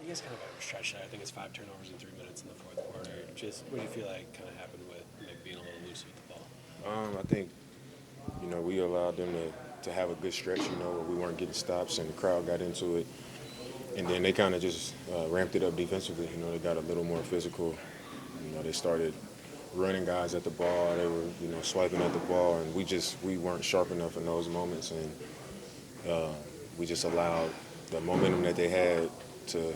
You guys kind of overstretched that. I think it's 5 turnovers in 3 minutes in the fourth quarter. Just what do you feel like kind of happened with maybe being a little loose with the ball? I think, we allowed them to have a good stretch, where we weren't getting stops and the crowd got into it. And then they kind of just ramped it up defensively. They got a little more physical. They started running guys at the ball. They were, swiping at the ball. And we weren't sharp enough in those moments. And we just allowed the momentum that they had to,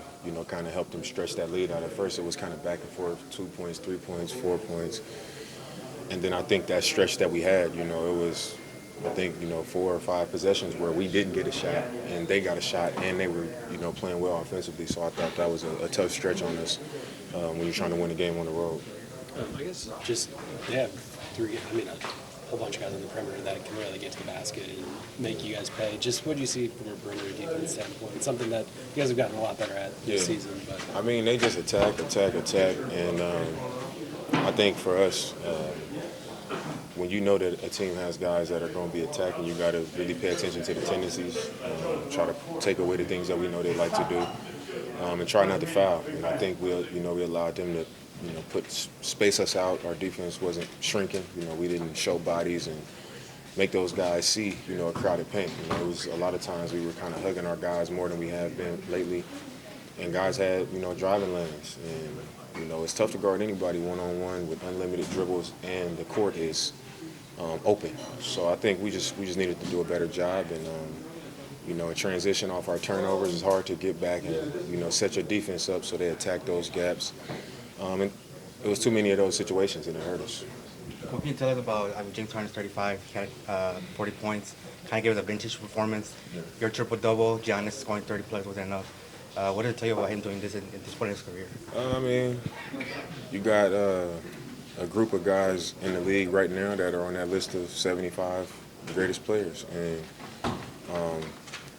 kind of help them stretch that lead out. At first it was kind of back and forth, 2 points, 3 points, 4 points. And then I think that stretch that we had, it was, 4 or 5 possessions where we didn't get a shot and they got a shot and they were, playing well offensively. So I thought that was a tough stretch on us when you're trying to win a game on the road. I guess just they have a whole bunch of guys on the perimeter that can really get to the basket and make you guys pay. Just what do you see from a perimeter defense standpoint? It's something that you guys have gotten a lot better at this season. But they just attack, and I think for us, when you know that a team has guys that are going to be attacking, you got to really pay attention to the tendencies, try to take away the things that we know they like to do, and try not to foul. And I think we allowed them to, space us out. Our defense wasn't shrinking. We didn't show bodies and make those guys see, a crowded paint. It was a lot of times we were kind of hugging our guys more than we have been lately, and guys had, driving lanes. And it's tough to guard anybody one-on-one with unlimited dribbles, and the court is open. So I think we just needed to do a better job, and in transition off our turnovers, it's hard to get back and set your defense up so they attack those gaps. And it was too many of those situations, and it hurt us. What can you tell us about James Harden's 35? He had 40 points. Kind of gave us a vintage performance. Yeah. Your triple-double, Giannis scoring 30-plus was enough. What did it tell you about him doing this in this point in his career? You got a group of guys in the league right now that are on that list of 75 greatest players. And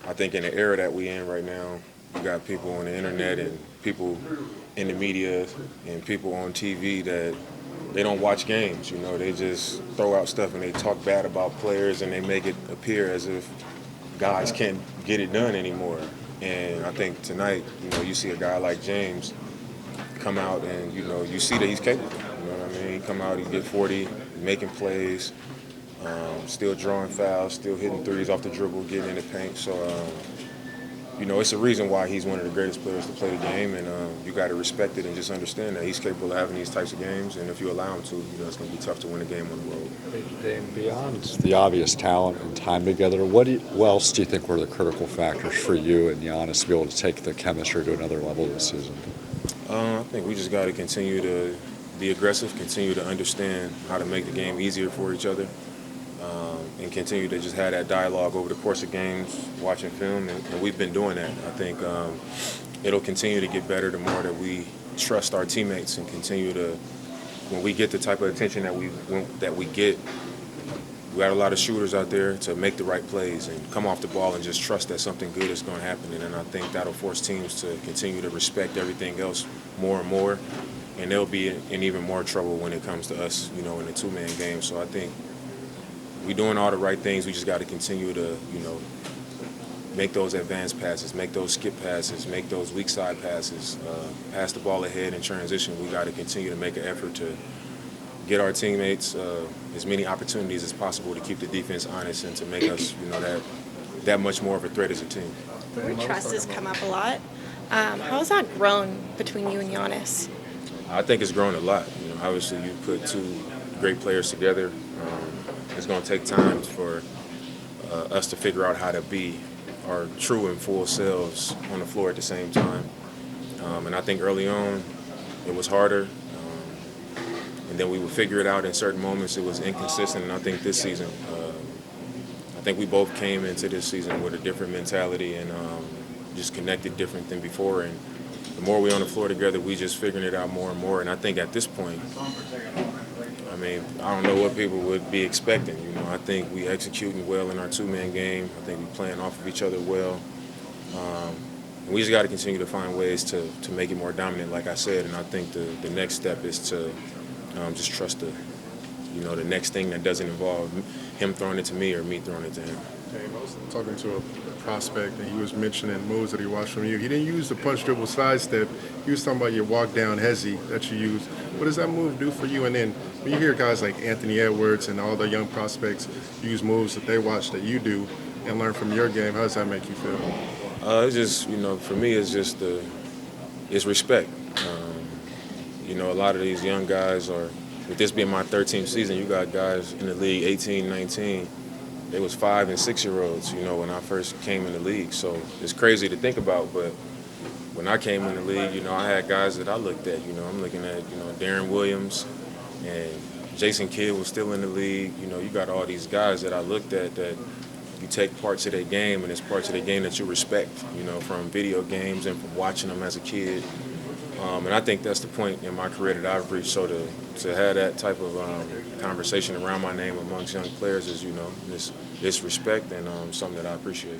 I think in the era that we in right now, you got people on the internet and people in the media and people on TV that they don't watch games. They just throw out stuff and they talk bad about players and they make it appear as if guys can't get it done anymore. And I think tonight, you see a guy like James come out and, you see that he's capable. You know what I mean? He come out, he get 40, making plays, still drawing fouls, still hitting threes off the dribble, getting in the paint. So, it's a reason why he's one of the greatest players to play the game, and you got to respect it and just understand that he's capable of having these types of games. And if you allow him to, it's going to be tough to win a game on the road. Beyond the obvious talent and time together, what else do you think were the critical factors for you and Giannis to be able to take the chemistry to another level this season? I think we just got to continue to be aggressive, continue to understand how to make the game easier for each other. And continue to just have that dialogue over the course of games, watching film, and we've been doing that. I think it'll continue to get better the more that we trust our teammates and continue to, when we get the type of attention that we get, we got a lot of shooters out there to make the right plays and come off the ball and just trust that something good is going to happen. And then I think that'll force teams to continue to respect everything else more and more, and they'll be in even more trouble when it comes to us, in the two-man game. So I think we're doing all the right things. We just got to continue to, make those advanced passes, make those skip passes, make those weak side passes, pass the ball ahead in transition. We got to continue to make an effort to get our teammates as many opportunities as possible to keep the defense honest and to make us, that much more of a threat as a team. The word trust has come up a lot. How has that grown between you and Giannis? I think it's grown a lot. Obviously you put two great players together. It's going to take time for us to figure out how to be our true and full selves on the floor at the same time. And I think early on it was harder. And then we would figure it out in certain moments. It was inconsistent. And I think this season, I think we both came into this season with a different mentality and just connected different than before. And the more we're on the floor together, we just figuring it out more and more. And I think at this point, I don't know what people would be expecting. I think we executing well in our two-man game. I think we playing off of each other well. And we just got to continue to find ways to make it more dominant, like I said. And I think the next step is to just trust the next thing that doesn't involve him throwing it to me or me throwing it to him. Hey, I was talking to a prospect, and he was mentioning moves that he watched from you. He didn't use the punch, dribble, sidestep. He was talking about your walk down hezzy that you use. What does that move do for you? And then when you hear guys like Anthony Edwards and all the young prospects use moves that they watch that you do and learn from your game, how does that make you feel? It's just, for me, it's respect. A lot of these young guys are, with this being my 13th season, you got guys in the league, 18, 19. They was 5- and 6-year-olds, when I first came in the league. So it's crazy to think about, but when I came in the league, I had guys that I looked at. I'm looking at, Darren Williams, and Jason Kidd was still in the league. You got all these guys that I looked at that you take parts of their game, and it's parts of their game that you respect, from video games and from watching them as a kid. And I think that's the point in my career that I've reached. So to have that type of conversation around my name amongst young players is, it's respect and something that I appreciate.